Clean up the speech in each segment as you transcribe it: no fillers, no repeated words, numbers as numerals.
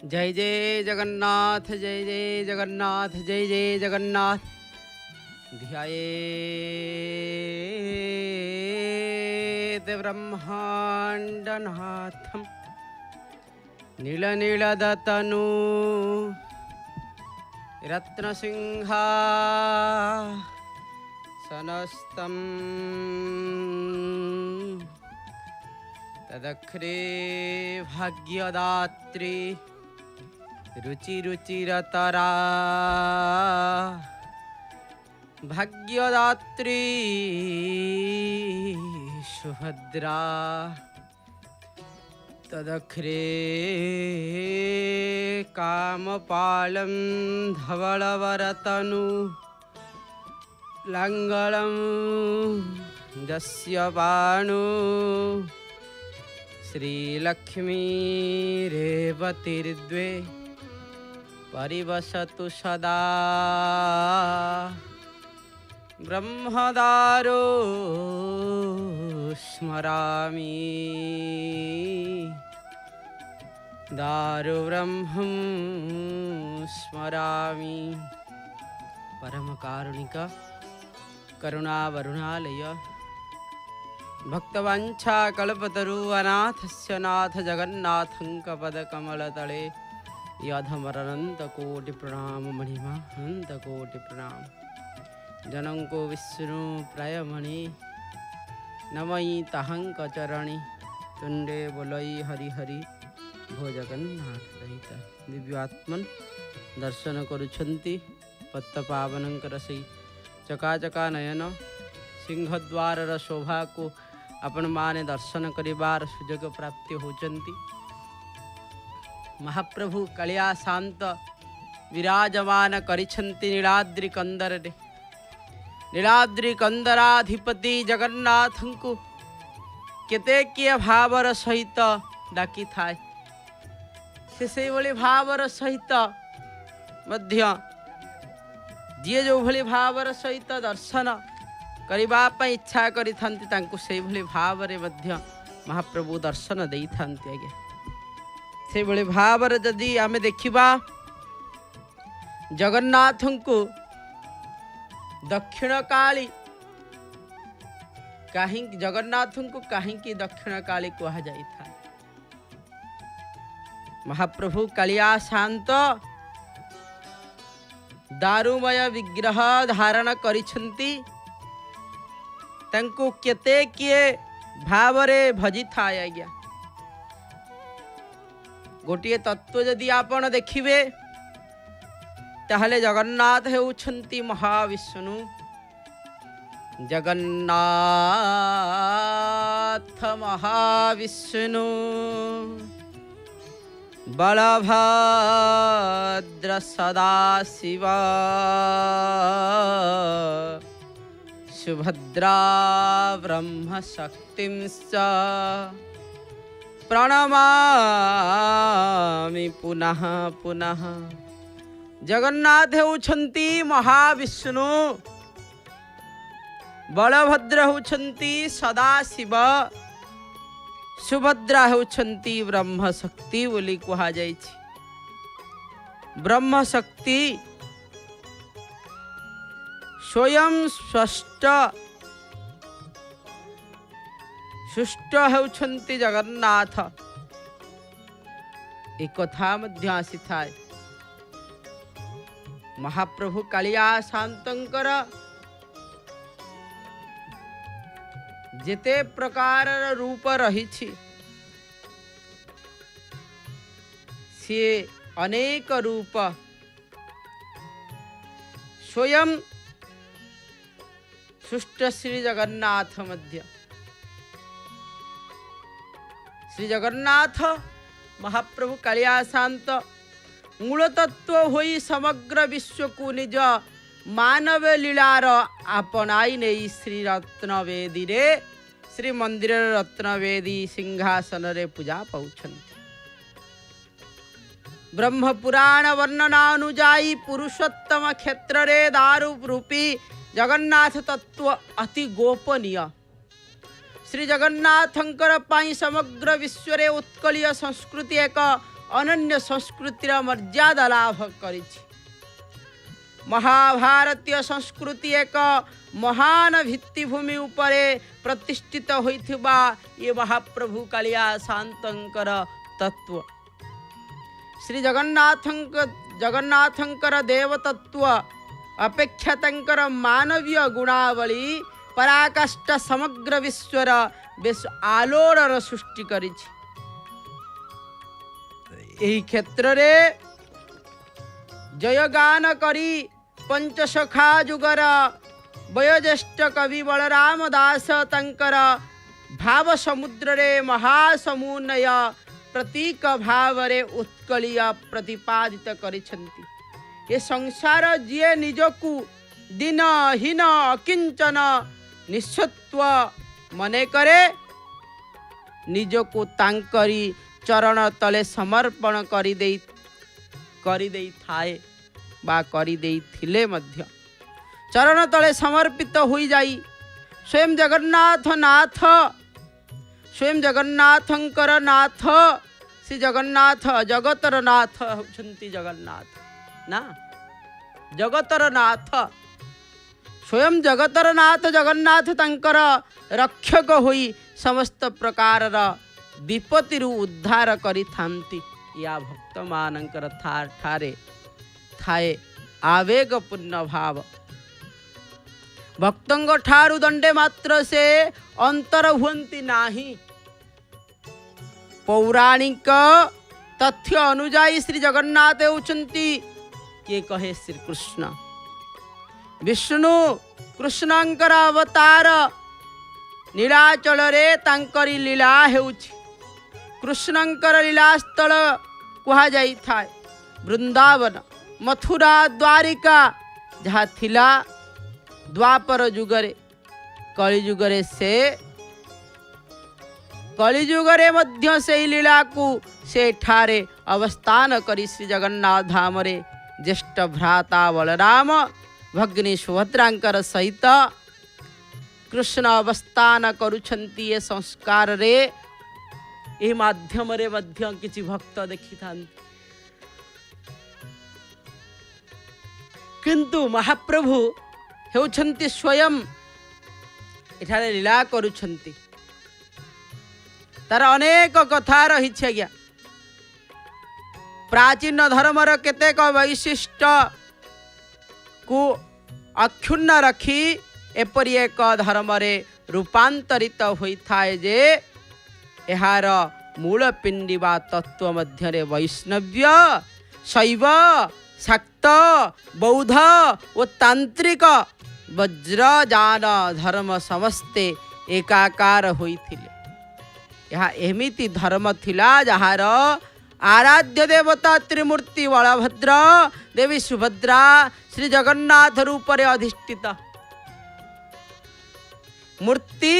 जय जय जगन्नाथ, जय जय जगन्नाथ, जय जय जगन्नाथ। ध्यायेत् ब्रह्माण्डनाथं नीलनीलदतनु रत्नसिंहासनस्थं तदख्रे भाग्यदात्री रुचिरुचिरतरा भाग्यदात्री सुभद्रा तदख्रे कामपालं धवलवरतनु लङ्गलं दस्य बाणु श्रीलक्ष्मी रेवतीर्द्वे परिवसतु सदा ब्रह्मदारो स्मरामि दारु ब्रह्मं स्मरामि। परमकारुणिक करुणावरुणालय भक्तवाञ्छा कल्पतरु अनाथस्य नाथ जगन्नाथं कपदकमलतले यधमरनन्तकोटि प्रणाम मणिमा अनन्तकोटि प्रणाम। जनंको विष्णु प्रायमणि नमयि तहंक चरणि तुंडे बोलई हरि हरि भो जगन्नाथ सहित। दिव्यात्मन दर्शन करुछंती पत्त पावनंकर से चकाचका नयन सिंहद्वार शोभा को आपण माने दर्शन करिबार सुजोग प्राप्ति होचंती। महाप्रभु कालिया शांत विराजमान करिछंती नीलाद्रि कंदर रे। नीलाद्रि कंदराधिपति जगन्नाथंकु केते किए भावर सहित डाकी थाए से भली भावर सहित मध्य जी जो भली भावर सहित दर्शन करिबा पई इच्छा करि थांती तांकु से भली भावरे मध्य महाप्रभु दर्शन देई थांती। आगे से भली भावर जदि आमे देखिबा जगन्नाथंकु दक्षिण काली कहीं जगन्नाथंकु कहीं दक्षिण काली कहा जाई था। महाप्रभु कालिया शांत दारुमय विग्रह धारण करिछंती तांकु केते किए भावरे भजी थाए। आज्ञा गोटे तत्व जदि आपण देखिबे ताहले जगन्नाथ हेउछंती महाविष्णु। जगन्नाथ महाविष्णु बलभद्र सदाशिव सुभद्रा ब्रह्म शक्तिं च प्रणमामि पुनः पुनः। जगन्नाथ हेउछंती महाविष्णु बलभद्र हेउछंती सदाशिव सुभद्रा हेउछंती ब्रह्म शक्ति बोली कहा जाइछि। ब्रह्म शक्ति स्वयं स्पष्ट सुष्ट हेउछंती जगन्नाथ एक कथा मध्य आसी थाए। महाप्रभु कालिया शांतंकर जेते प्रकार रूप रही सी अनेक रूप स्वयं सुष्ट श्री जगन्नाथ मध्य श्री जगन्नाथ महाप्रभु कालिया शांत मूल तत्व होई समग्र विश्व को निज मानव लीलार आपनाई नहीं श्री रत्नवेदी रे श्री मंदिर रत्नवेदी सिंहासन रे पूजा पाउछंती। ब्रह्म पुराण वर्णनानुजाई पुरुषोत्तम क्षेत्र रे दारु रूपी जगन्नाथ तत्व अति गोपनीय। श्री जगन्नाथंकर पाई समग्र विश्व रे उत्कलीय संस्कृति एक ଅନନ୍ୟ ସଂସ୍କୃତିର ମର୍ଯ୍ୟାଦା ଲାଭ କରିଛି। ମହାଭାରତୀୟ ସଂସ୍କୃତି ଏକ ମହାନ ଭିତ୍ତିଭୂମି ଉପରେ ପ୍ରତିଷ୍ଠିତ ହୋଇଥିବା ଏ ମହାପ୍ରଭୁ କାଳିଆ ଶାନ୍ତଙ୍କର ତତ୍ତ୍ୱ। ଶ୍ରୀ ଜଗନ୍ନାଥଙ୍କର ଦେବତତ୍ତ୍ୱ ଅପେକ୍ଷା ତାଙ୍କର ମାନବୀୟ ଗୁଣାବଳୀ ପରାକାଷ୍ଠ ସମଗ୍ର ବିଶ୍ୱର ବେଶ ଆଲୋଡ଼ନ ସୃଷ୍ଟି କରିଛି। ଏହି କ୍ଷେତ୍ରରେ ଜୟଗାନ କରି ପଞ୍ଚସଖା ଯୁଗର ବୟୋଜ୍ୟେଷ୍ଠ କବି ବଳରାମ ଦାସ ତାଙ୍କର ଭାବ ସମୁଦ୍ରରେ ମହାସମୁନ୍ନୟ ପ୍ରତୀକ ଭାବରେ ଉତ୍କଳୀୟ ପ୍ରତିପାଦିତ କରିଛନ୍ତି। ଏ ସଂସାର ଯିଏ ନିଜକୁ ଦିନହୀନ ଅକିଞ୍ଚନ ନିଃସ୍ୱତ୍ୱ ମନେ କରେ, ନିଜକୁ ତାଙ୍କରି ଚରଣ ତଳେ ସମର୍ପଣ କରିଦେଇଥାଏ ବା କରିଦେଇଥିଲେ ମଧ୍ୟ ଚରଣ ତଳେ ସମର୍ପିତ ହୋଇଯାଇ ସ୍ୱୟଂ ଜଗନ୍ନାଥଙ୍କର ନାଥ ଶ୍ରୀ ଜଗନ୍ନାଥ ଜଗତର ନାଥ ହେଉଛନ୍ତି ଜଗନ୍ନାଥ ନା, ଜଗତର ନାଥ ସ୍ୱୟଂ ଜଗତର ନାଥ ଜଗନ୍ନାଥ ତାଙ୍କର ରକ୍ଷକ ହୋଇ ସମସ୍ତ ପ୍ରକାରର ବିପତ୍ତିରୁ ଉଦ୍ଧାର କରିଥାନ୍ତି। ୟା ଭକ୍ତମାନଙ୍କର ଠାରେ ଥାଏ ଆବେଗପୂର୍ଣ୍ଣ ଭାବ। ଭକ୍ତଙ୍କ ଠାରୁ ଦଣ୍ଡେ ମାତ୍ର ସେ ଅନ୍ତର ହୁଅନ୍ତି ନାହିଁ। ପୌରାଣିକ ତଥ୍ୟ ଅନୁଯାୟୀ ଶ୍ରୀ ଜଗନ୍ନାଥ ହେଉଛନ୍ତି, କିଏ କହେ ଶ୍ରୀକୃଷ୍ଣ, ବିଷ୍ଣୁ କୃଷ୍ଣଙ୍କର ଅବତାର। ନୀଳାଚଳରେ ତାଙ୍କରି ଲୀଳା ହେଉଛି। କୃଷ୍ଣଙ୍କର ଲୀଳାସ୍ଥଳ କୁହାଯାଇଥାଏ ବୃନ୍ଦାବନ, ମଥୁରା, ଦ୍ୱାରିକା, ଯାହା ଥିଲା ଦ୍ୱାପର ଯୁଗରେ। କଳିଯୁଗରେ ମଧ୍ୟ ସେହି ଲୀଳାକୁ ସେଠାରେ ଅବସ୍ଥାନ କରି ଶ୍ରୀ ଜଗନ୍ନାଥ ଧାମରେ ଜ୍ୟେଷ୍ଠ ଭ୍ରାତା ବଳରାମ ଭଗ୍ନୀ ସୁଭଦ୍ରାଙ୍କର ସହିତ କୃଷ୍ଣ ଅବସ୍ଥାନ କରୁଛନ୍ତି। ଏ ସଂସ୍କାରରେ ଏହି ମାଧ୍ୟମରେ ମଧ୍ୟ କିଛି ଭକ୍ତ ଦେଖିଥାନ୍ତି। କିନ୍ତୁ ମହାପ୍ରଭୁ ହେଉଛନ୍ତି ସ୍ୱୟଂ ଏଠାରେ ଲୀଳା କରୁଛନ୍ତି। ତାର ଅନେକ କଥା ରହିଛି ଆଜ୍ଞା। ପ୍ରାଚୀନ ଧର୍ମର କେତେକ ବୈଶିଷ୍ଟ୍ୟକୁ ଅକ୍ଷୁଣ୍ଣ ରଖି ଏପରି ଏକ ଧର୍ମରେ ରୂପାନ୍ତରିତ ହୋଇଥାଏ ଯେ ଏହାର ମୂଳ ପିଣ୍ଡି ବା ତତ୍ତ୍ୱ ମଧ୍ୟରେ ବୈଷ୍ଣବ୍ୟ, ଶୈବ, ଶାକ୍ତ, ବୌଦ୍ଧ ଓ ତାନ୍ତ୍ରିକ ବଜ୍ରଯାନ ଧର୍ମ ସମସ୍ତେ ଏକାକାର ହୋଇଥିଲେ। ଏହା ଏମିତି ଧର୍ମ ଥିଲା ଯାହାର ଆରାଧ୍ୟ ଦେବତା ତ୍ରିମୂର୍ତ୍ତି ବଳଭଦ୍ର, ଦେବୀ ସୁଭଦ୍ରା, ଶ୍ରୀ ଜଗନ୍ନାଥ ରୂପରେ ଅଧିଷ୍ଠିତ। ମୂର୍ତ୍ତି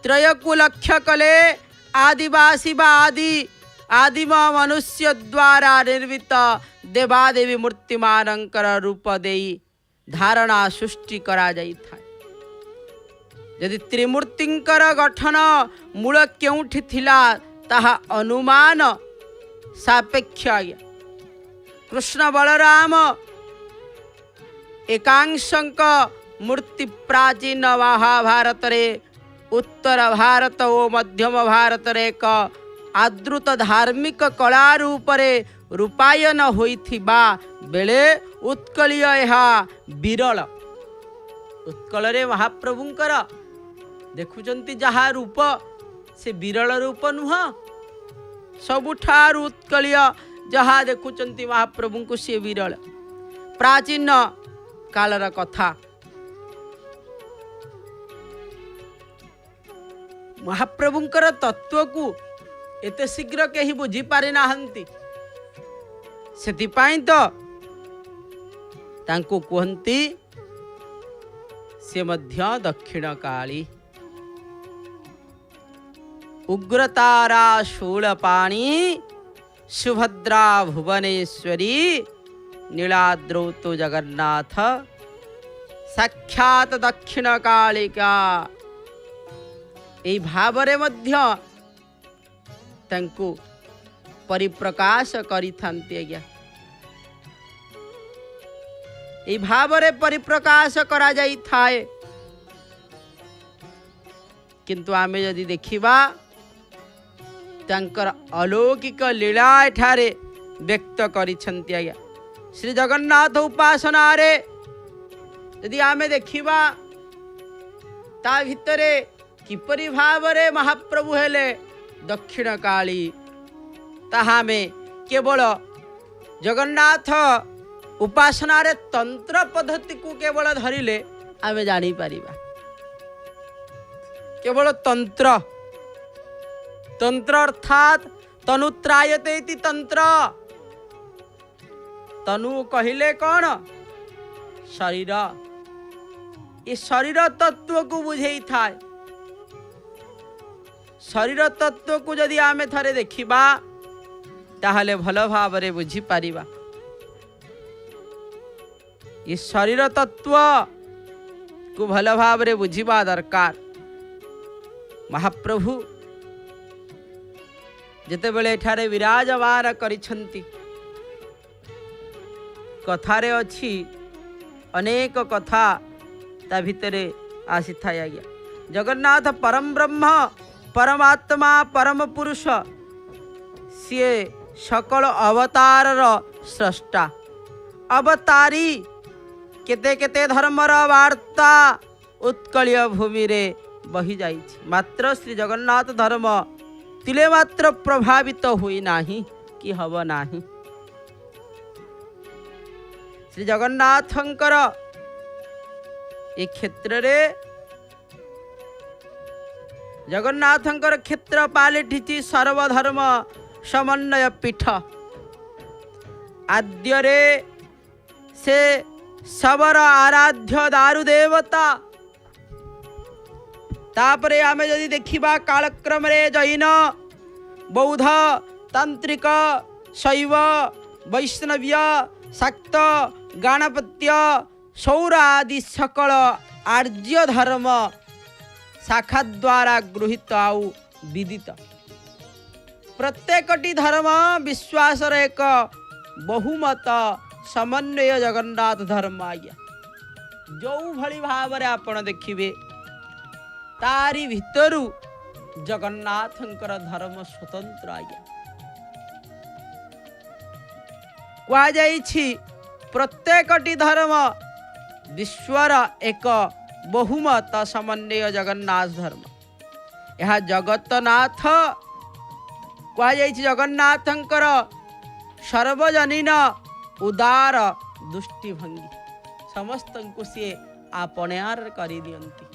ତ୍ରୟକୁ ଲକ୍ଷ୍ୟ କଲେ ଆଦିବାସୀ ବା ଆଦିମ ମନୁଷ୍ୟ ଦ୍ୱାରା ନିର୍ମିତ ଦେବାଦେବୀ ମୂର୍ତ୍ତିମାନଙ୍କର ରୂପ ଦେଇ ଧାରଣା ସୃଷ୍ଟି କରାଯାଇଥାଏ। ଯଦି ତ୍ରିମୂର୍ତ୍ତିଙ୍କର ଗଠନ ମୂଳ କେଉଁଠି ଥିଲା ତାହା ଅନୁମାନ ସାପେକ୍ଷ ଆଜ୍ଞା। କୃଷ୍ଣ ବଳରାମ ଏକାଂଶଙ୍କ ମୂର୍ତ୍ତି ପ୍ରାଚୀନ ମହାଭାରତରେ, ଉତ୍ତର ଭାରତ ଓ ମଧ୍ୟମ ଭାରତରେ ଏକ ଆଦୃତ ଧାର୍ମିକ କଳା ରୂପରେ ରୂପାୟନ ହୋଇଥିବା ବେଳେ ଉତ୍କଳୀୟ ଏହା ବିରଳ। ଉତ୍କଳରେ ମହାପ୍ରଭୁଙ୍କର ଦେଖୁଛନ୍ତି ଯାହା ରୂପ, ସେ ବିରଳ ରୂପ ନୁହଁ। ସବୁଠାରୁ ଉତ୍କଳୀୟ ଯାହା ଦେଖୁଛନ୍ତି ମହାପ୍ରଭୁଙ୍କୁ, ସେ ବିରଳ। ପ୍ରାଚୀନ କାଳର କଥା। ମହାପ୍ରଭୁଙ୍କର ତତ୍ତ୍ୱକୁ ଏତେ ଶୀଘ୍ର କେହି ବୁଝିପାରି ନାହାନ୍ତି। ସେଥିପାଇଁ ତ ତାଙ୍କୁ କୁହନ୍ତି ସେ ମଧ୍ୟ ଦକ୍ଷିଣ କାଳୀ। ଉଗ୍ରତାରା ଶୂଳପାଣି ସୁଭଦ୍ରା ଭୁବନେଶ୍ୱରୀ ନୀଳାଦ୍ରୌତୁ ଜଗନ୍ନାଥ ସାକ୍ଷାତ ଦକ୍ଷିଣ କାଳିକା। ଏହି ଭାବରେ ମଧ୍ୟ ତାଙ୍କୁ परिप्रकाश करिथांती आज्ञा ए भावरे परिप्रकाश करा जाई थाए किंतु आमे यदि देखिबा तांकर अलौकिक लीला एठारे व्यक्त करिछंती आज्ञा श्री जगन्नाथ उपासना रे यदि आमे देखिबा ता भितरे किपरि भावरे महाप्रभु हेले दक्षिण काली ताहा में केवल जगन्नाथ उपासना रे तंत्र पद्धति को केवल धरिले आमे जानी पारिबा केवल तंत्र तंत्र अर्थात तनुत्रायते इति तंत्र तनु कहिले कौन शरीर ये शरीर तत्व को बुझे थाए शरीर तत्व को जदि आमे थरे देखिबा ताहले भल भावरे बुझी पारिबा ये शरीर तत्व को भल भावरे बुझिबा दरकार महाप्रभु जेतेबेले एठारे विराजमान करिछंती कथारे अछि अनेक कथा ता भितरे आसी थाए आज्ञा जगन्नाथ परम ब्रह्म परमात्मा परम पुरुष सिए सकल अवतारर स्रष्टा अवतारी केते केते धर्मर वार्ता उत्कलीय भूमि रे बही जाइछि मात्र श्री जगन्नाथ धर्म तिले मात्र प्रभावित हुई नाही कि हब नाही श्री जगन्नाथंकर ए क्षेत्र रे जगन्नाथंकर क्षेत्र पालिठिछि सर्वधर्म समन्वय पीठ आद्य रे से सबर आराध्य दारु देवता तापरे आमे यदि देखिबा कालक्रम रे जैन बौद्ध तांत्रिक शैव वैष्णव्य शाक्त गणपत्य सौर आदि सकल आर्य धर्म शाखा द्वारा गृहीत आउ विदित प्रत्येकटी धर्म विश्वासर एक बहुमत समन्वय जगन्नाथ धर्म आज्ञा जो भली भाव आपण देखिबे तारी भितरु जगन्नाथंकर धर्म स्वतंत्र आज्ञा कहा जाइछि प्रत्येकटी धर्म विश्वर एक बहुमत समन्वय जगन्नाथ धर्म यह जगतनाथ कहा जाइछि जगन्नाथंकर सर्वजनीन उदार दृष्टिभंगी समस्त को सी आपणार करि दियंती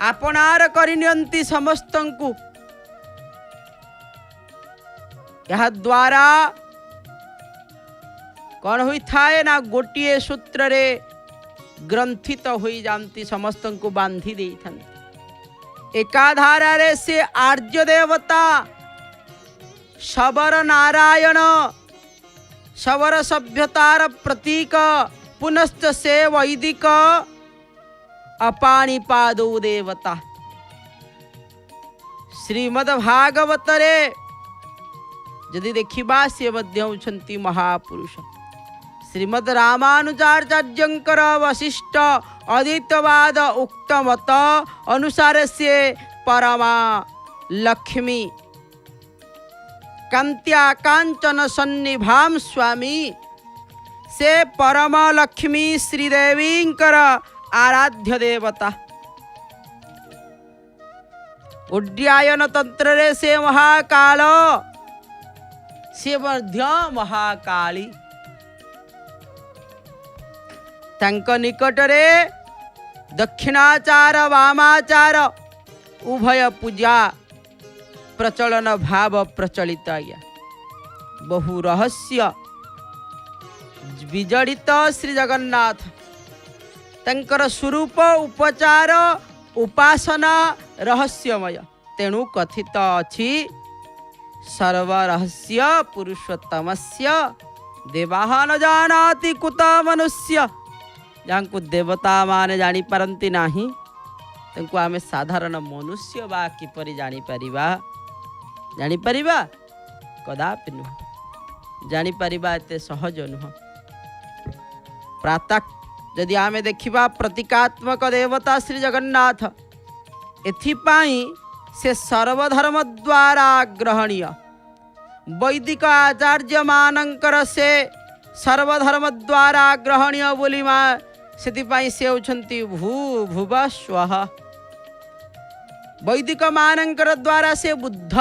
आपणार करिनियंती समस्त को यह द्वारा कौन हुई थाए ना गोटिए सूत्र रे ग्रंथित तो हुई जानती समस्त को बांधी दे एकाधारा रे से आर्य देवता शबर नारायण शबर सभ्यतार प्रतीक पुनश्च से वैदिक अपाणिपादो देवता श्रीमद् भागवत रे यदि देखिबा से मध्य होछंती महापुरुष श्रीमद् रामानुजाचार्यंकर वशिष्ठ अद्वैतवाद उक्त मत अनुसार से परमा लक्ष्मी कांत्या कांचन सन्निभाम स्वामी से परम लक्ष्मी श्रीदेवींकर आराध्य देवता उड्डयन तंत्र रे से महाकाल से मध्य महाकाली तांक निकट रे दक्षिणाचार वामाचार उभय पूजा प्रचलन भाव प्रचलित आज्ञा बहु रहस्य विजड़ित श्री जगन्नाथ तंकर स्वरूप उपचार उपासना रहस्यमय तेणु कथित अछि सर्वरहस्य पुरुषोत्तमस्य देवाः न जानाति कुत मनुष्य जांको देवता माने जानी पारंती नाही तांको आमे साधारण मनुष्य बा किपरि जानी परिबा कदापि नुह जानीपर एत सहज नुह। प्रातः जदि आमे देखिबा प्रतीकात्मक देवता श्री जगन्नाथ एथिपाई से सर्वधर्म द्वारा ग्रहणीय वैदिक आचार्य मानंकर से सर्वधर्म द्वारा ग्रहणीय बोली माँ से से होछंती भू भुव स्वः। वैदिक मानंकर द्वारा से बुद्ध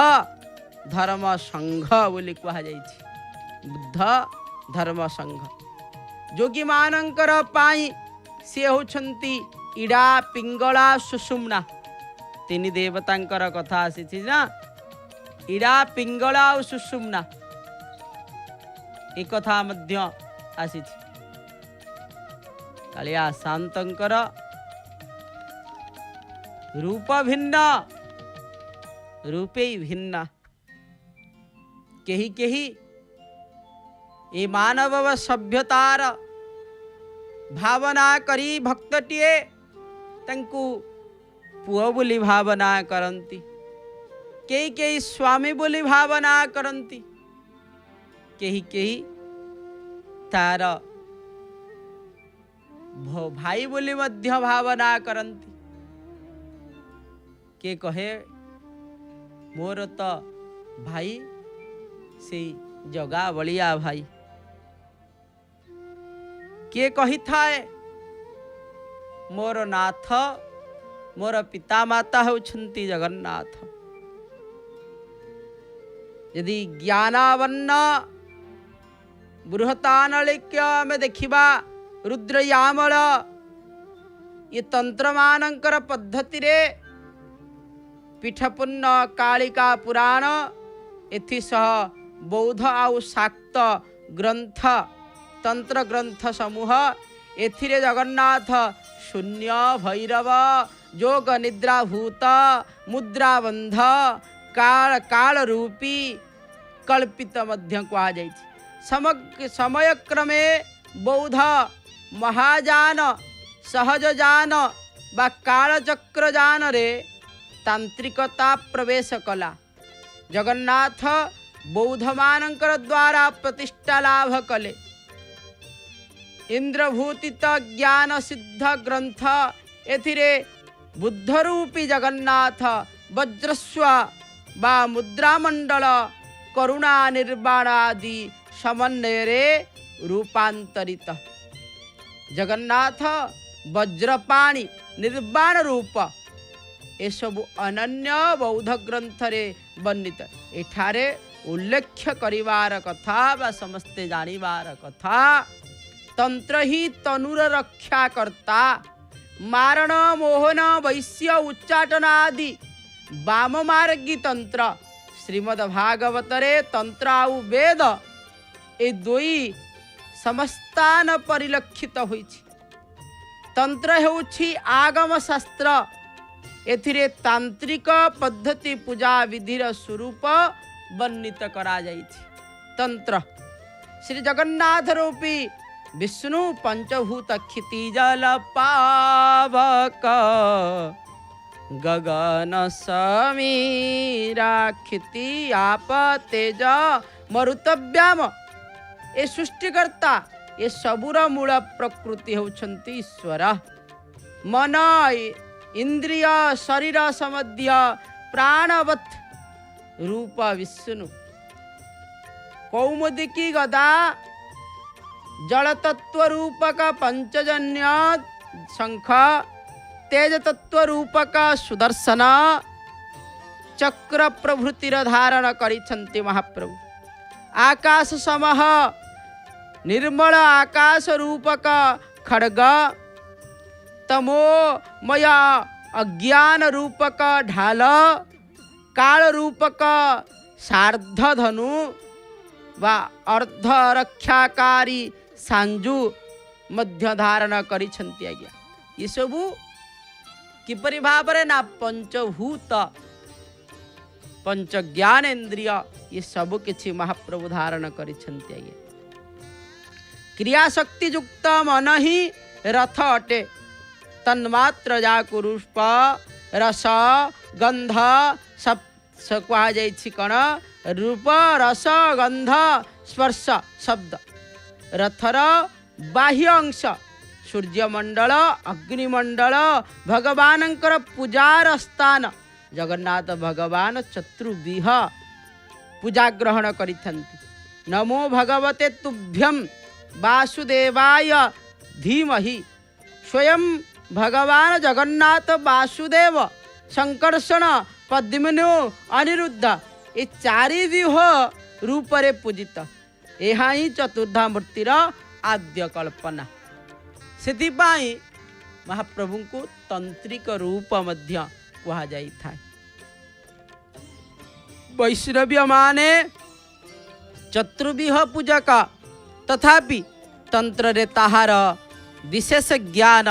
धर्म संघ बोली कहा जाइछि। बुद्ध धर्म संघ जोगी मानंकर पाई से होछंती इडा पिंगला सुषुम्ना। तीन देवतांकर कथा आसी ना, इडा पिंगला और सुषुम्ना एक कथा मध्य आसी। कालिया शांतंकर रूप भिन्न रूपे भिन्न। केही केही ए मानव सभ्यतार भावना करी भक्तटिए तंकु पुओ बोली भावना करंती, केही केही स्वामी बोली भावना करंती, केही केही तार भाई बोली मध्य भावना करंती। के कहे मोर तो भाई से जगा बलिया भाई। के कही थाए मोर नाथ मोर पिता माता होछंती जगन्नाथ। यदि ज्ञानावन्न बृहतानलिक्य में देखिबा रुद्रयामल ये तंत्र मानंकर पद्धति रे पीठपुन्न कालिका पुराण एथि सह बौद्ध आउ शाक्त ग्रंथ तंत्र ग्रंथ समूह एथिरे जगन्नाथ शून्य भैरव जोग निद्रा भूत मुद्राबंध काल काल रूपी कल्पित मध्य कहा जाइछि। समय क्रमे बौद्ध महाजान सहज जान बा कालचक्र जान रे तांत्रिकता प्रवेश कला। जगन्नाथ बौद्ध मानंकर द्वारा प्रतिष्ठा लाभ कले। इंद्रभूतित ज्ञान सिद्ध ग्रंथ एथिरे बुद्ध रूपी जगन्नाथ वज्रस्व बा मुद्रामंडल करुणा निर्वाण आदि समन्वय रे रूपांतरित। जगन्नाथ वज्रपाणी निर्वाण रूप ए सबु अनन्य बौद्ध ग्रंथ रे वर्णित। एठारे उल्लेख करिवार कथा बा समस्ते जानिबार कथा तंत्र ही तनुर रक्षा करता। मारण मोहन वैश्य उच्चाटन आदि वाम मार्गी तंत्र श्रीमद् भागवत रे तंत्र आउ वेद ए दुई समस्तान परिलक्षित होइछि। तंत्र हेउछि आगम शास्त्र एथिरे तांत्रिक पद्धति पूजा विधिर स्वरूप वर्णित करा जाइछि। तंत्र श्री जगन्नाथ रूपी विष्णु पंचभूत क्षिति जल पावक गगन समीरा क्षिति आप तेज मरुतव्याम ए सृष्टिकर्ता ए सबुर मूल प्रकृति होछंती ईश्वर। मन इंद्रिय शरीर समध्य प्राणवत् रूप विष्णु। कौमुदिकी गदा जल तत्व रूपक पंचजन्य शंख तेज तत्व रूपक सुदर्शन चक्र प्रभृतिर धारण करिछन्ति महाप्रभु। आकाश समह निर्मल आकाश रूपक खड्ग तमो मया अज्ञान रूपक ढाल काल रूपक सार्ध धनु वा अर्ध रक्षाकारी सांजु मध्य धारण करिछन्ति। आज्ञा ये सबु किपरि भावरे ना पंचभूत पंच ज्ञानेन्द्रिय ये सब किछि महाप्रभु धारण करिछन्ति। आज्ञा क्रिया शक्ति युक्त मन ही रथ अटे। तन्मात्र जाकु रूप रस गंध कहुछि कण रूप रस गंध स्पर्श शब्द रथर बाह्य अंश सूर्यमंडल अग्निमंडल भगवानंकर पूजार स्थान जगन्नाथ भगवान चतुर्विह पूजा ग्रहण करिथन्ति। नमो भगवते तुभ्यं वासुदेवाय धीमहि स्वयं भगवान जगन्नाथ वासुदेव संकर्षण पद्मिनो अनिरुद्ध ये चारि व्यूह रूप रे पूजित यह ही चतुर्धा मूर्तिर आद्य कल्पना। सेथिपाई महाप्रभु को तंत्रिक रूप मध्य कहा जाई था। वैष्णव्य माने चतुर्विह पूजक तथापि तंत्र रे ताहार विशेष ज्ञान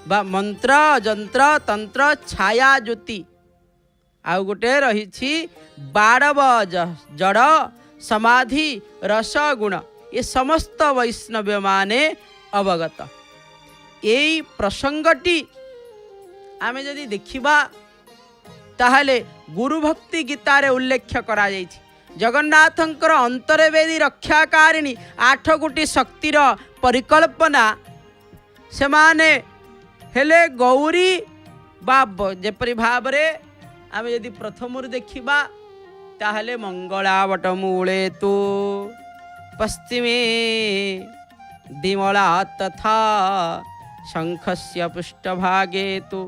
बा मंत्र जंत्र तंत्र छाया ज्योति आउ गोटे रही बाड़व जड़ समाधि रस गुण ये समस्त वैष्णव माने अवगत। यही प्रसंगटी आमे जदि देखिबा ताहले गुरु भक्ति गीतारे उल्लेख करा जायछि। जगन्नाथंकर अंतरवेदी रक्षाकारिणी 8 गोटी शक्तिर परिकल्पना सेमाने हेले गौरी बाब जेपरि भावरे आमे यदि प्रथमरु देखिबा ताहले मंगलावट मूले तो पश्चिमे दिमला तथा शंखस्य पृष्ठभागे तो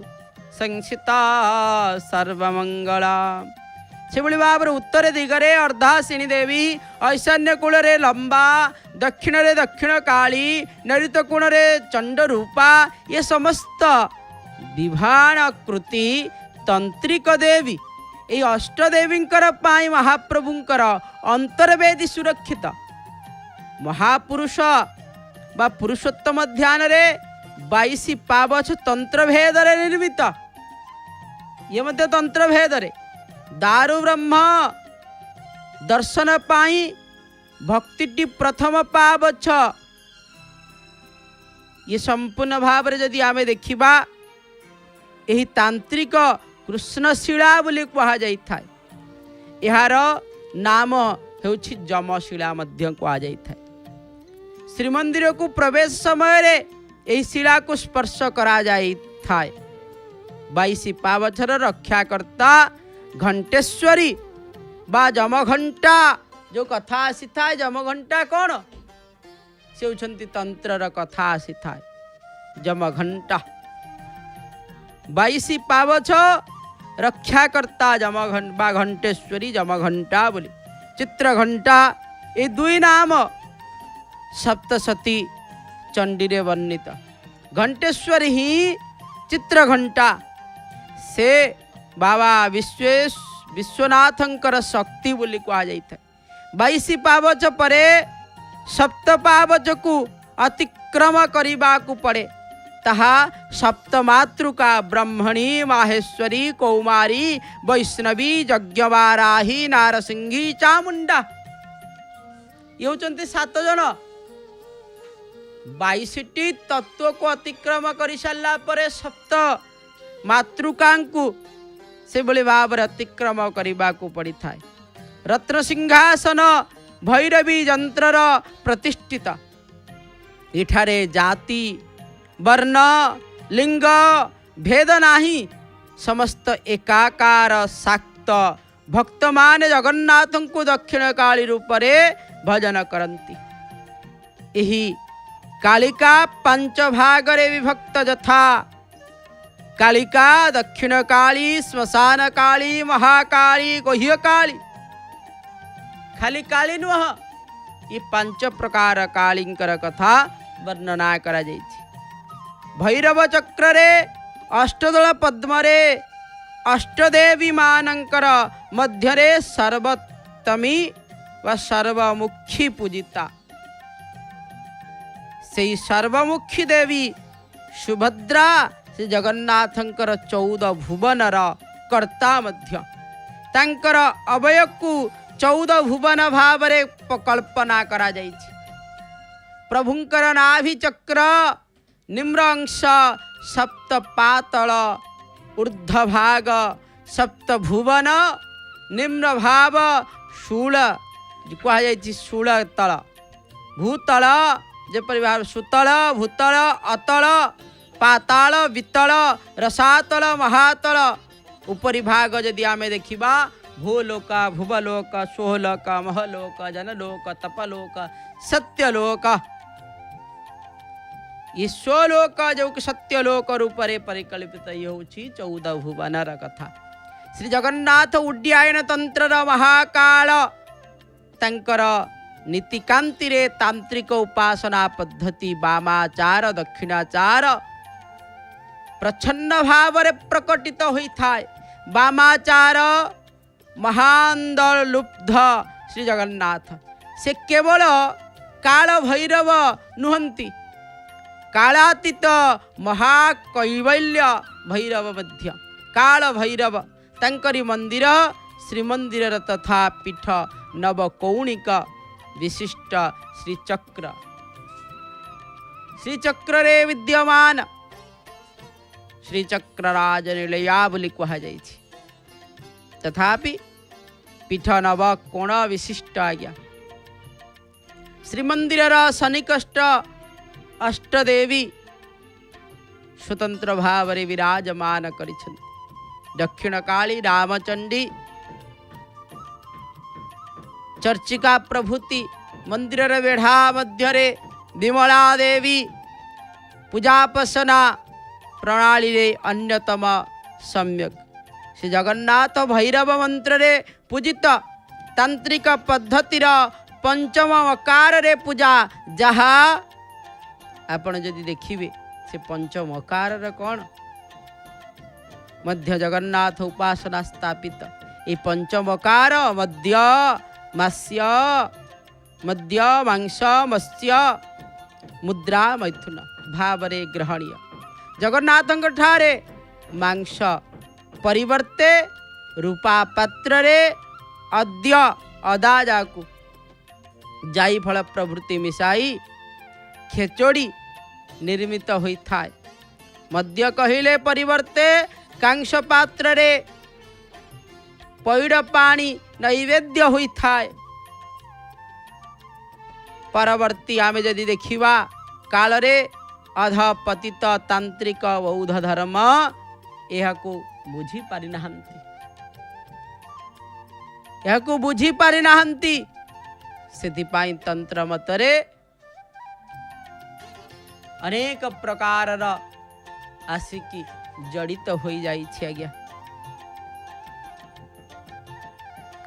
संसिता सर्वमंगला से भाव उत्तर दिगरे अर्धासिनी देवी ऐशान्य कूल रे लंबा दक्षिण रे दक्षिण काली नैऋत कोण रे चंड रूपा ये समस्त विभाण कृति तंत्रिक देवी ये अष्टदेवींकर पाई महाप्रभुंकर अंतर्वेदी सुरक्षित महापुरुष बा पुरुषोत्तम ध्यान रे 22 पावच तंत्र भेद रे निर्मित ये मध्य तंत्र भेद रे दारु ब्रह्म दर्शन पाई भक्ति प्रथम पावछ ये संपूर्ण भाव रे जदि आमे देखिबा एही तांत्रिक कृष्णशिला बोली कहा जाई थाए। यार नाम हेउछि जमशिला मध्य कहा जाई थाए। श्रीमंदिर को प्रवेश समय रे एही शिला को स्पर्श करा जाई थाए। 22 पावछर रक्षाकर्ता घंटेश्वरी बा जमघंटा जो कथा आसी थाए जमघंटा कौन से होछंती तंत्रर कथा आसी थाए जमघंटा 22 पावछ रक्षाकर्ता बा घंटेश्वरी जमघंटा बोली चित्रघंटा ये दुई नाम सप्तशती चंडी रे वर्णित। घंटेश्वरी ही चित्रघंटा से बाबा विश्वनाथंकर शक्ति बोली कहा जाता है। 22 पावच परे सप्त पावच को अतिक्रम करने को पड़े तहा सप्तमातृका ब्रह्मणी माहेश्वरी कौमारी वैष्णवी यज्ञवाराही नारसिंही चामुंडा ये होचंती 7 जन 22टी तत्व को अतिक्रम कर सारा परे सप्त मातृका से भली भाव अतिक्रम करने को पड़ी था। रत्न सिंहासन भैरवी यंत्रर प्रतिष्ठित इठारे जाति वर्ण लिंग भेद नाही समस्त एकाकार शाक्त भक्त माने जगन्नाथ को दक्षिण काली रूप रे भजन करंती। एही कालिका 5 भाग रे विभक्त यथा कालिका दक्षिण काली श्मशान काली महाकाली गुह्य काली खाली काली नुह ये 5 प्रकार कालींकर कथा वर्णना करा जायछि। भैरव चक्र रे अष्टदल पद्म रे अष्टदेवी मानंकर मध्य रे सर्वोत्तमी व सर्वमुखी पूजिता से सर्वमुखी देवी सुभद्रा से जगन्नाथंकर 14 भुवनर कर्ता मध्य तांकर अवय को 14 भुवन भाव रे कल्पना करा जायछि। प्रभुंकर नाभि चक्र निम्न अंश सप्त पातल ऊर्ध्व भाग सप्त भुवन निम्न भाव शूल कहुई शूल तल भूतल जेपरि भाव सुतल भूतल अतल पाताल वितल रसातल महातल उपरि भाग जदि आमे देखिबा भूलोक भुवलोक सोहलोक महलोक जनलोक तपलोक सत्यलोक ये स्वलोक जो सत्यलोक रूप से परिकल्पित ये हूँ 14 भुवनर कथा। श्री जगन्नाथ उड्डयन तंत्र महाकाल तंकर नीतिकांति रे तांत्रिक उपासना पद्धति वामाचार दक्षिणाचार प्रच्छन्न भाव रे प्रकटित होता है। वामाचार महान्दलुब्ध श्री जगन्नाथ से केवल काल भैरव नुहंती कालातीत महाकैवल्य भैरव मध्य काल भैरव तंकरी मंदिर श्रीमंदिर तथा पीठ नवकौणिक विशिष्ट श्रीचक्र रे विद्यमान श्रीचक्रराज निलया बोली कहुई तथापि पीठ नवकोण विशिष्ट आज्ञा श्रीमंदिर सन्निकष्ट अष्टदेवी स्वतंत्र भाव रे विराजमान करिछन्ति। दक्षिण काली रामचंडी चर्चिका प्रभृति मंदिर बेढ़ा मध्य विमला देवी पूजापसना प्रणाली रे अन्यतम सम्यक श्री जगन्नाथ भैरव मंत्र रे पूजित तांत्रिक पद्धतिर पंचम अकार रे पूजा जहा आपण जदि देखिए से पंचम अकार कौन मध्य जगन्नाथ उपासना स्थापित ये पंचम अकार मध्य मास्य मध्य मांस मत्स्य मुद्रा मैथुन भावरे ग्रहणीय जगन्नाथ ठारे मांस परिवर्ते रूपा पात्र रे अद्य अदा जाकू जाई फल प्रभृति मिसाई खेचोड़ी निर्मित होता है। मध्य कहिले परिवर्ते कांस पात्र रे पैड़ पानी नैवेद्य होता है। परवर्ती आमे जदि देखिबा काल रे अध पतित तांत्रिक बौद्ध धर्म यहाकू बुझी पारि नाहंती यहाकू बुझी पारि नाहंती सेथिपाई तंत्र मतरे अनेक प्रकार आसिकी जड़ित हो जाइछि आज्ञा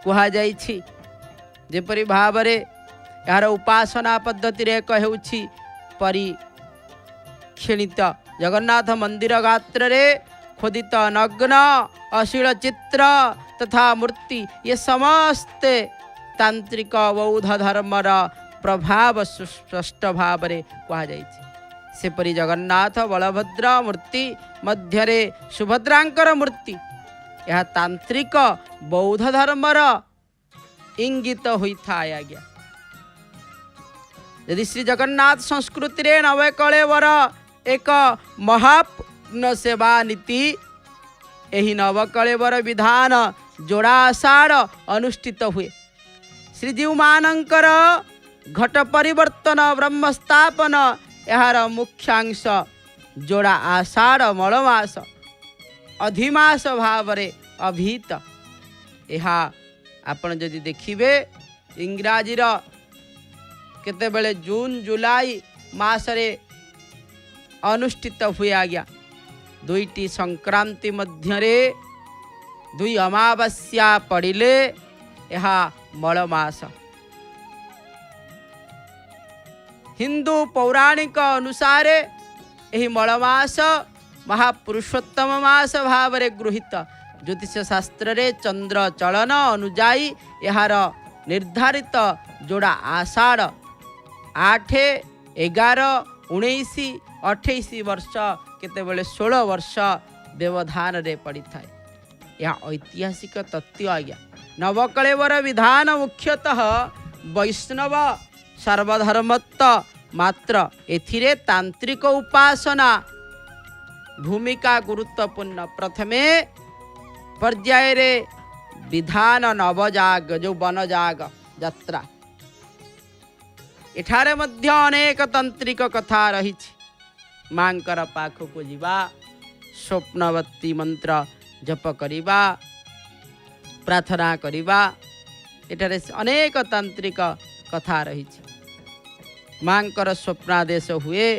कुहा जाइछि जेपरि भावरे यार उपासना पद्धति रे कहउछि परिक्षीणित जगन्नाथ मंदिर गात्र रे खोदित नग्न अशील चित्र तथा मूर्ति ये समस्ते तांत्रिक बौद्ध धर्मर प्रभाव स्पष्ट भाव रे कहा जाइछि। सेपरि जगन्नाथ बलभद्र मूर्ति मध्यरे सुभद्रांकर मूर्ति यह तांत्रिक बौद्ध धर्मर इंगित होता है आज्ञा। यदि श्री जगन्नाथ संस्कृति रे नवकलेवर एक महापूर्ण सेवा नीति एही नवकलेवर विधान जोड़ा आषाढ़ अनुष्ठित हुए। श्रीजीव मानकर घट परिवर्तन ब्रह्मस्थापन यार मुख्यांश जोड़ा आषाढ़ मलमास अधिमास भाव रे अभिहित। यह आपण जदि देखिबे इंग्राजी केते बेले जून जुलाई मासरे अनुष्ठित हुए आज्ञा। दुईटी संक्रांति मध्यरे दुई अमावस्या पड़िले यह मलमास। हिंदू पौराणिक अनुसार यही मलमास महापुरुषोत्तम मास भाव रे गृहीत। ज्योतिष शास्त्र रे चंद्र चलन अनुजाई यार निर्धारित जोड़ा आषाढ़ 8, 11, 19, 28 वर्ष केतेबेले 16 वर्ष व्यवधान रे पड़ी थाए। यह ऐतिहासिक तथ्य आज्ञा। नवकलेवर विधान मुख्यतः वैष्णव सर्वधर्मत्व मात्र एथिरे तांत्रिक उपासना भूमिका गुरुत्वपूर्ण। प्रथमे पर्याय रे विधान नवजाग जो वनजाग यात्रा एठारे मध्य अनेक तांत्रिक कथा रही मांकर पाखक जीवा स्वप्नवती मंत्र जप करिबा प्रार्थना करिबा एठारे अनेक तांत्रिक कथा रही मांकर स्वप्नादेश हुए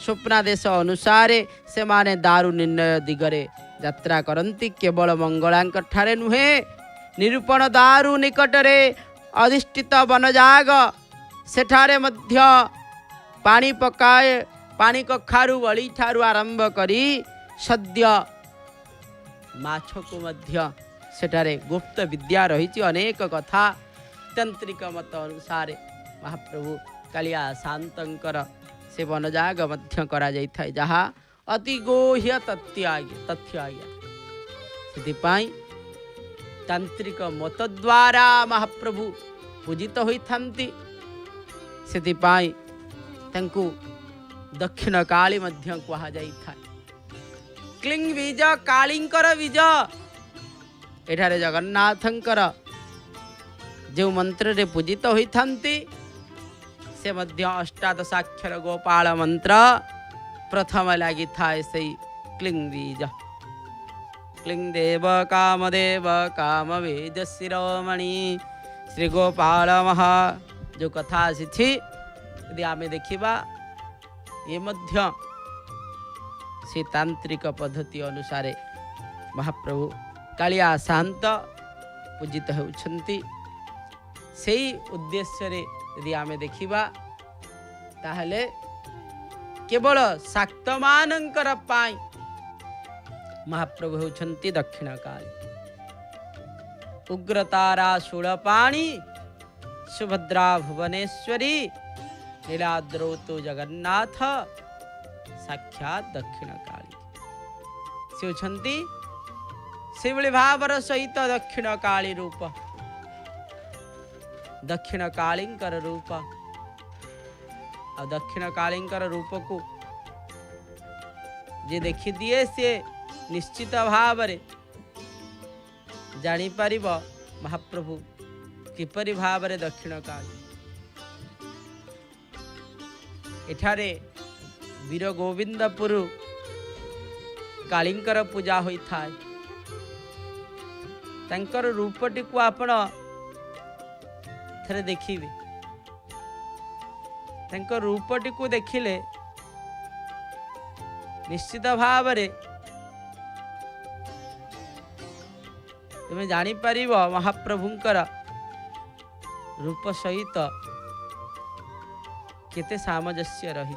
स्वप्नादेश अनुसार से माने दारू निर्णय दिगरे यात्रा करती केवल मंगलांक ठारे नुहे निरूपण दारू निकटरे अधिष्ठित वनजाग सेठारे मध्य पानी पकाए पानी कखारू बड़ी ठारू आरंभ करी सद्य माछ को मध्य सेठारे गुप्त विद्या रही अनेक कथा तांत्रिक मत अनुसार महाप्रभु कालिया शांतंकर से वनजाग मध्य करा जाई थाए जहा अति गोह्य तथ्य आज्ञा से तांत्रिक मत द्वारा महाप्रभु पूजित होइथांती से दक्षिण काली मध्य कहा जाई थाए क्लिंग बीज कालींकर बीज एठारे जगन्नाथंकर जो मंत्र रे पूजित होइथांती से मध्य अष्टादशाक्षर गोपाल मंत्र प्रथम लगी थाए से क्लिंग बीज क्लिंग देव काम वेद शिरोमणि श्री गोपाल महा जो कथा आसी यदि आमे देखिबा ये मध्य से तांत्रिक पद्धति अनुसार महाप्रभु कालिया शांत पूजित होउछंती से उद्देश्य रे यदि आमे देखिबा ताहले केवल शाक्तमानंकर पाई महाप्रभु होउछंती दक्षिण काली उग्रतारा शूलपाणी सुभद्रा भुवनेश्वरी नीलाद्रौ तो जगन्नाथ साक्षात दक्षिण काली से होउछंती से भली भावर सहित दक्षिण काली रूप दक्षिण कालींकर रूप आ दक्षिण कालींकर रूप को जे देखि दिए से निश्चित भाव जानी पारिब महाप्रभु किपरि भाव दक्षिण काली एठारे वीर गोविंदपुर कालींकर पूजा होता है तंकर रूपटी को आपण थरे देखिबे तंकर रूपटी को देखिले निश्चित भाव तुम जानी पारिब महाप्रभुंकर रूप सहित केते सामंजस्य रही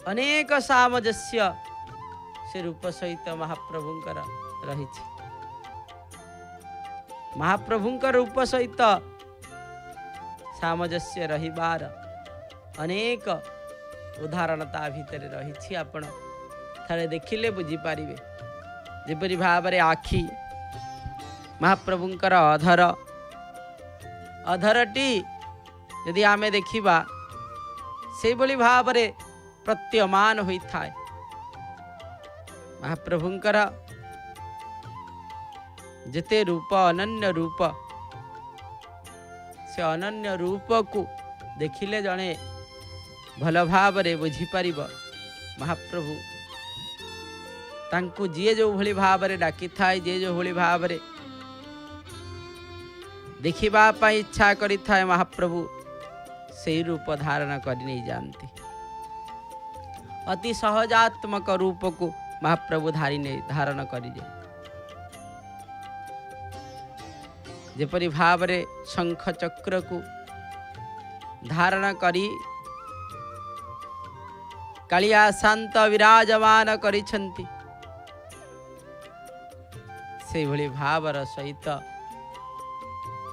अनेक सामंजस्य से रूप सहित महाप्रभुंकर रही महाप्रभुंकर रूप सहित सामंजस्य रहिबार अनेक उदाहरणता भितर रही आपण थरे देखिले बुझी पारिबे जेपरि भाव रे आखि महाप्रभुंकर अधर अधरटी यदि आमे देखिबा से बोली भाव रे प्रत्यमान होता है महाप्रभुंकर जेते रूप अनन्य रूप से अनन्य रूप को देखिले जने भल भाव रे बुझी पारिब महाप्रभु तांकु जे जो भली भाव रे डाकी थाए जे जो भली भाव रे देखिबा पाई इच्छा करी थाए महाप्रभु से रूप धारण कर नहीं जानती अति सहजात्मक रूप को महाप्रभु धारण करी जेपरि भाव रे शंख चक्र को धारण करी कालिया शांत विराजमान करिछंती से भली भावर सहित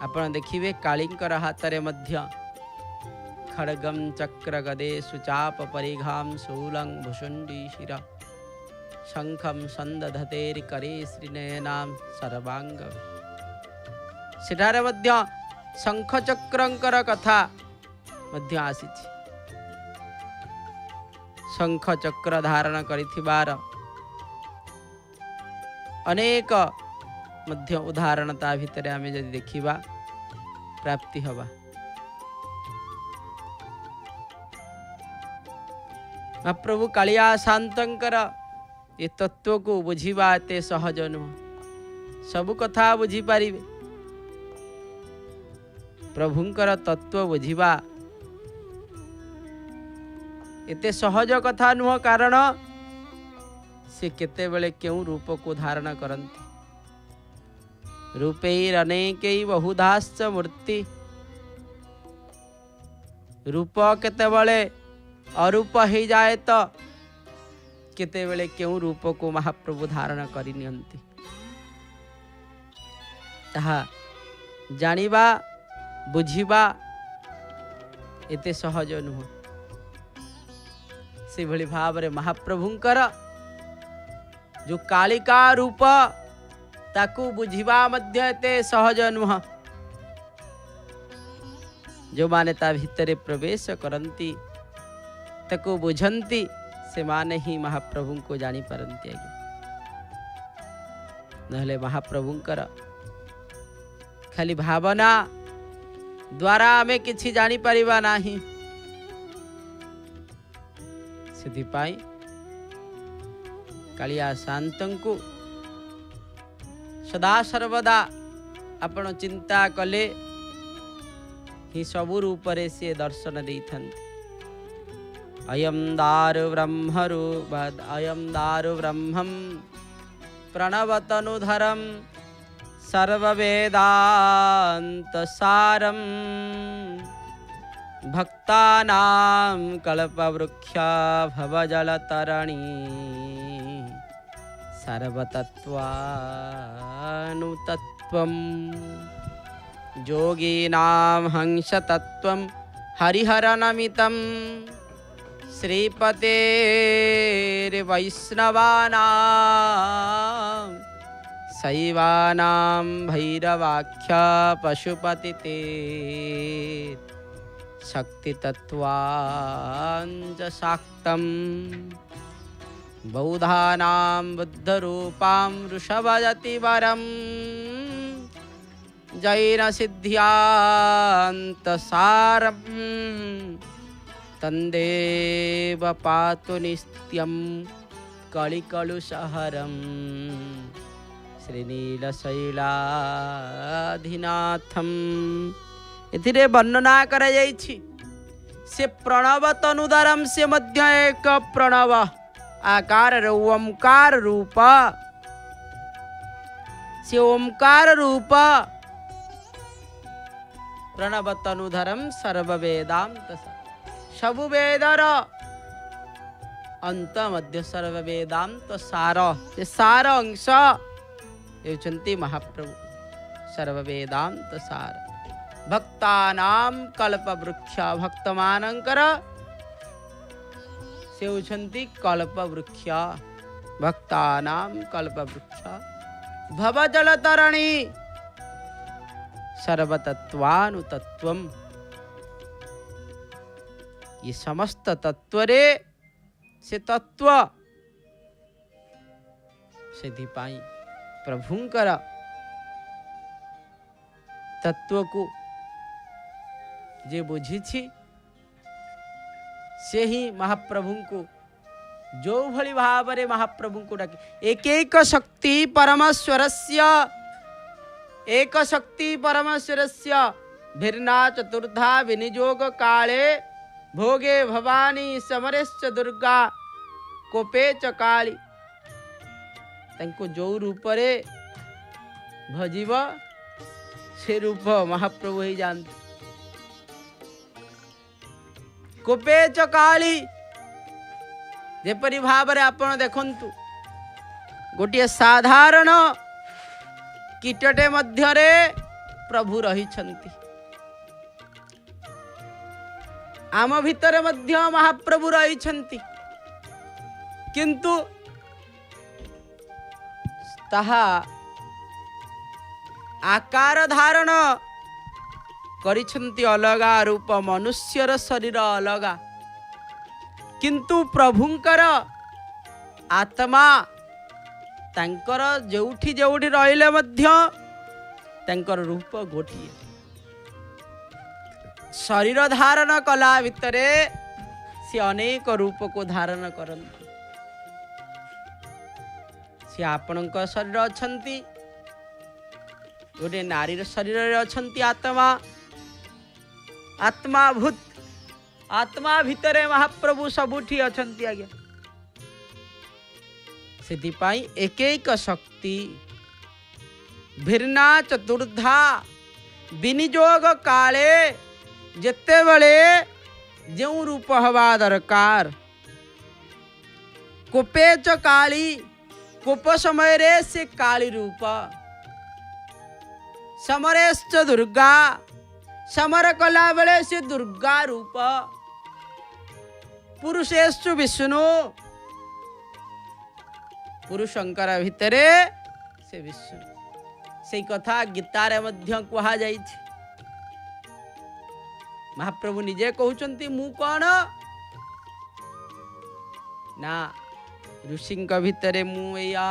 आपण देखिबे कालींकर हाथ मध्य खड्गम चक्र गदे सुचाप परिघाम शूलं भुषुंडी शिरा शंखम संदधतेरि करे श्रीनयनाम सर्वांग सेठारे मध्य शंख चक्रंकर कथा मध्य आसीछि शंख चक्र धारण करिथिबार अनेक मध्य उदाहरण ता भितर आमे जदि देखिबा प्राप्ति हवा। महाप्रभु कालिया शांतंकर ये तत्व को बुझिबा एते सहज नुह। सबु कथा बुझी पारिबे, प्रभुंकर तत्व बुझिबा एते सहज कथा नुह। कारण से केते बेले क्यों रूप को धारण करंती। रूपैरनेकै बहुधाश्च मूर्ति। रूप केते बेले अरूप हो जाए तो केते बेले क्यों रूप को महाप्रभु धारण करि नियंती। ताहा जानिबा बुझिबा एते सहज नुह। से भली भाव रे महाप्रभुंकर जो कालिका रूप ताकू बुझिबा मध्य एते सहज नुह। जो माने ता भितरे प्रवेश करंती ताकू बुझंती से माने ही महाप्रभु को जानी पारंती। आगे नहले महाप्रभुंकर खाली भावना द्वारा आमे किछि जानी परिबा नाही। सिद्धिपाई कालिया शांतंकु सदा सर्वदा आपण चिंता कले ही सबु रूप रे से दर्शन देइथंती। अयम दारु ब्रह्मं प्रणवतनुधरं सर्ववेदांत सारं भक्तानां कल्पवृक्षा भवजलतरणी सर्वतत्त्वानुतत्त्वं योगीनां हंसतत्त्वं हरिहरनमितं श्रीपतेर्वैष्णवानां शैवानां भैरवाख्या पशुपतिते शक्तितत्त्वाञ्च शाक्तं बौद्धानां बुद्धरूपां वृषभयतिवरं जैनसिद्ध्यान्तसारं तन्देव पातु नित्यं कलिकलुषहरं श्रीनीलशैलाधिनाथं। एथिरे वर्णना करा जाइछि से प्रणव तनुदरम से मध्य एक प्रणव आकार ओंकार रूप से ओंकार रूप प्रणव तनुधरम सर्ववेदांत सबु वेदर अंत मध्य सर्ववेदांत सार से सार अंश हेउचंती महाप्रभु सर्ववेदांत सार। भक्तानां कल्पवृक्ष भक्तमानंकर से होउछंती कल्पवृक्ष भक्तानां कल्पवृक्ष भवजलतरणी सर्वतत्त्वानुतत्त्वं। ये समस्त तत्व रे से तत्व सेधिपाई प्रभुंकर तत्व को जे बुझीछि से ही महाप्रभु को जो भली भाव रे महाप्रभु को डाके एक एक शक्ति परमेश्वरस्य भिन्ना चतुर्धा विनियोग काले भोगे भवानी समरेश्च दुर्गा कोपे च काली। तांको जो रूप रे भजीव से रूप महाप्रभु ही जानते। कोपे च काली जेपरी भाव रे आपण देखंतु गोटे साधारण कीटटे मध्यरे प्रभु रही छंती। आम भितर मध्य महाप्रभु रही छंती किंतु ताहा आकार धारण करिछंती अलगा रूप मनुष्यर शरीर अलगा किंतु प्रभुंकर आत्मा तांकर जोठी जोठी रहिले मध्य तांकर रूप गोटिए शरीर धारण कला भितरे से अनेक रूप को धारण करते से आपणक शरीर अछंती गोटे नारीर शरीर अछंती आत्मा आत्मा भूत आत्मा भितरे महाप्रभु सबुठी अछंती आज्ञा से एक एक शक्ति भिन्ना चतुर्धा विनियोग काले जेते बळे जो रूप हवा दरकार कोपे च काली कोप समय रे से काली रूप समरेश्च दुर्गा समर कला बेले से दुर्गा रूप पुरुषेश्च विष्णु पुरुषंकर भितरे से विष्णु से कथा गीतारे मध्य कहा जाइछि महाप्रभु निजे कहउचंती मु कौन ना ऋषिंक भितरे मु एया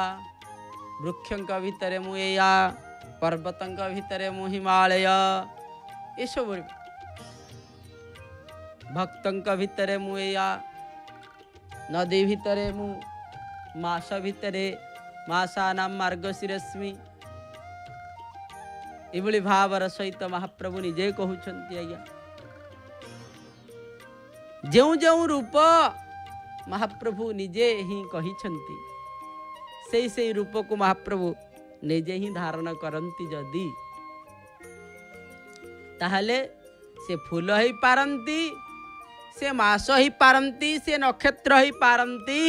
वृक्षंक भितरे मु एया पर्वतंक भितरे मु हिमालय ये सब भक्तंक भितरे मु एया नदी भितरे मु मास भितरे मासानां मार्गशीरस्मि इभଳି भावर सहित महाप्रभु निजे कहउचंती आज्ञा जो जो रूप महाप्रभु निजे ही कहिछंती से रूप को महाप्रभु निजे ही धारण करती जदि ताहले से फूल ही पारंती से मास ही पारंती से नक्षत्र ही पारंती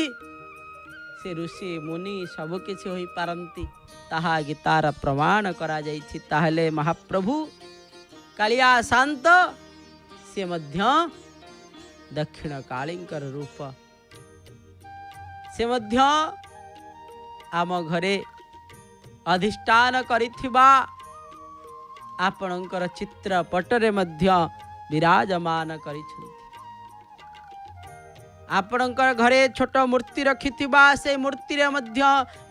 से ऋषि मुनि सब किसी हो पारंती ताहा गीतार प्रमाण करा जाइछि ताहले महाप्रभु कालिया शांत से मध्य दक्षिण कालींकर रूप से मध्य आम घरे अधिष्ठान करिथिबा आपणकर चित्रपटरे मध्य विराजमान करिछन्ति आपणकर घरे छोट मूर्ति रखिथिबा से मूर्ति रे मध्य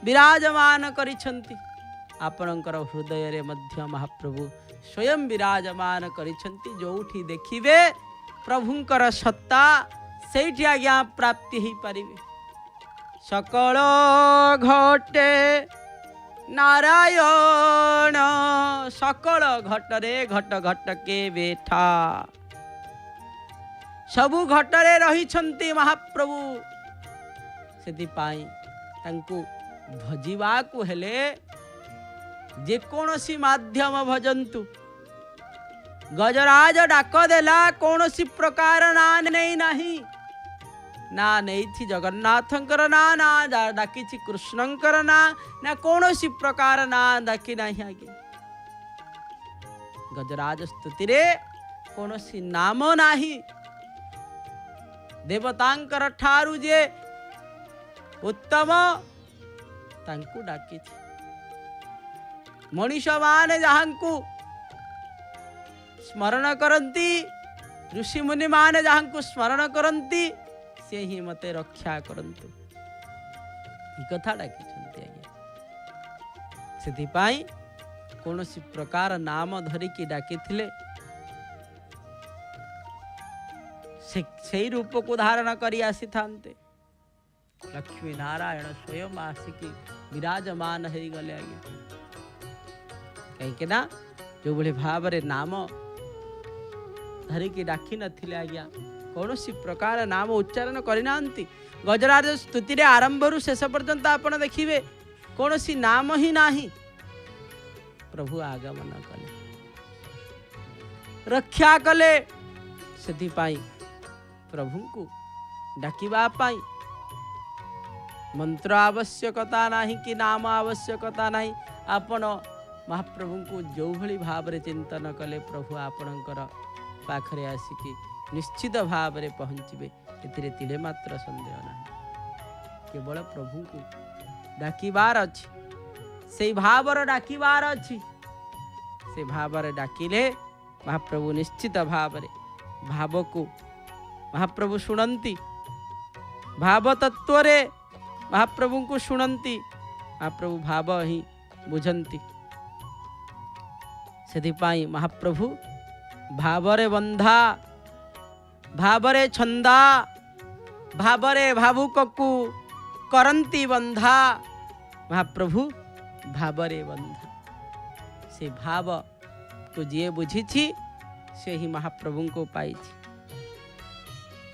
विराजमान करिछन्ति आपणकर हृदय रे मध्य महाप्रभु स्वयं विराजमान करिछन्ति जोठी देखिबे प्रभुंकर सत्ता सेठी आज्ञा प्राप्ति ही पारिबे सकल घटे नारायण सकल घटरे घट घट के बेठा सबु घटरे रहिछन्ति महाप्रभु सेथिपाई तांकु भजिबा को हेले जे कोनोसी माध्यम भजंतु गजराज डाक देला कोनोसी प्रकार ना नहीं नाही ना नहीं जगन्नाथंकर ना डाकी कृष्णंकर ना कोनोसी प्रकार ना डाकी नहीं आगे गजराज स्तुति रे कोनोसी नाम नाही देवतांकर ठारू जे उत्तम तांकु डाकी मनीष माने जहांकु स्मरण करंती ऋषि मुनि माने जहांकु स्मरण करंती से ही मते रक्षा करंतु ई कथा डाकी आज्ञा सेथिपाई कोनोसी प्रकार नाम धरिकी डाकी थिले से रूप को धारण करी आसी थांते लक्ष्मी नारायण स्वयं आसिकी विराजमान हो गले आगे कहीं ना जो भले भाव रे नाम धरिकी डाकी नथिले आज्ञा कौन सी प्रकार नाम उच्चारण करना गजराज स्तुति रे आरंभ रु शेष पर्यंत आपण देखिए कौन सी नाम ही नाही प्रभु आगमन कले रक्षा कले सेथिपाई प्रभु को डाकिबा पाई मंत्र आवश्यकता नाही कि नाम आवश्यकता नाही आपण महाप्रभु को जो भली भाव रे चिंतन कले प्रभु आपणकर पाखरे आसिकी निश्चित भाव रे पहुँचबे एतिरे तिले मात्र संदेह नाही केवल प्रभु को डाकिबार अछि से भावर डाकिबार अछि से भावर डाकिले महाप्रभु निश्चित भाव रे भाव को महाप्रभु शुणंती भाव तत्व रे महाप्रभु को शुणंती महाप्रभु भाव ही बुझंती से महाप्रभु भावरे बंधा भावरे छंदा भावरे भावुकू करंती बंधा महाप्रभु भावरे बंधा से भाव को जी बुझी से ही महाप्रभु को पाई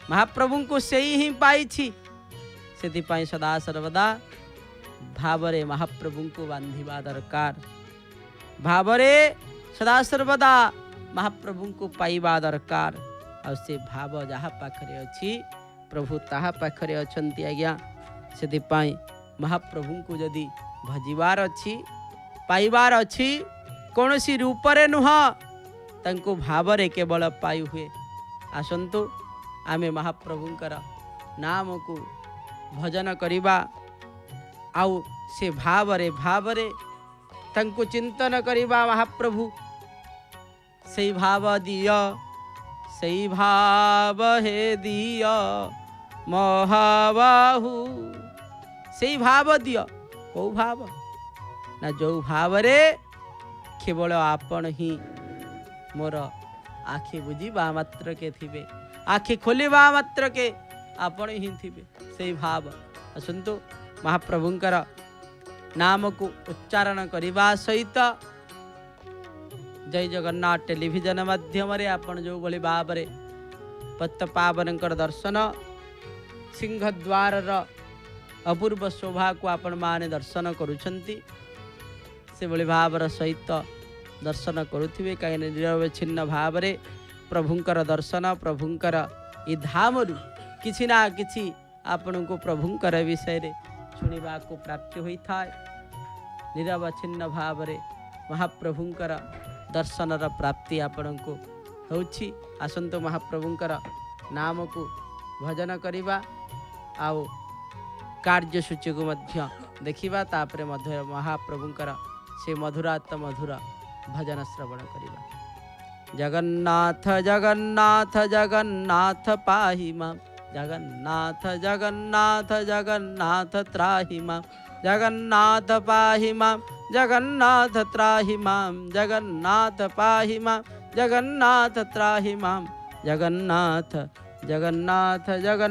महाप्रभु को से ही पाई से सदा सर्वदा भावरे महाप्रभु को बांधिबा दरकार भावरे सदा सर्वदा महाप्रभु को पाइबा दरकार और से भाव जहाँ पाखरे अच्छी प्रभु ताहा पाखरे अछंती आज्ञा से महाप्रभु को जदि भजिबार अच्छी पाइबार अच्छी कौन सी रूपरे नुह तांको भावरे केवल पाई हुए आसंतु आमे महाप्रभुंकर नाम को भजन करिबा आउ से भावरे भावरे तांको चिंतन करिबा महाप्रभु से भाव दिय से भाव हे दिय महाबाहु से भाव दिय को भाव ना जो भाव रे केवल आपण ही मोर आखि बुझीबा मात्र के थिबे आखि खोलिबा मात्र के आपण ही थिबे से भाव असंतु महाप्रभुंकर नाम को उच्चारण करने सहित जय जगन्नाथ टेलीविजन माध्यम आपण जो भली भाव में पत्त पावन दर्शन सिंहद्वार अपूर्व शोभा को आपण माने दर्शन करुछंती से भली भाव सहित दर्शन करुथिबे कहीं निरवच्छिन्न भाव में प्रभुंकर दर्शन प्रभुंकर ई धामरु किछि ना किछि आपण को प्रभुंकर विषय रे शुणा को प्राप्ति होता है निरवच्छिन्न भाव में महाप्रभुंकर दर्शनर प्राप्ति आपण को होछि आसंतो महाप्रभुंकर नाम को भजन करिबा आउ कार्यसूची को मध्य देखिबा तापरे मध्य महाप्रभुंकर से मधुरात मधुर भजन श्रवण करिबा जगन्नाथ जगन्नाथ जगन्नाथ पाहि मां जगन्नाथ जगन्नाथ जगन्नाथ त्राहि मां जगन्नाथ पाहि मां जगन्नाथ त्राहि मां जगन्नाथ पाहि मां जगन्नाथ त्राहि मां जगन्नाथ जगन्नाथ जगन्नाथ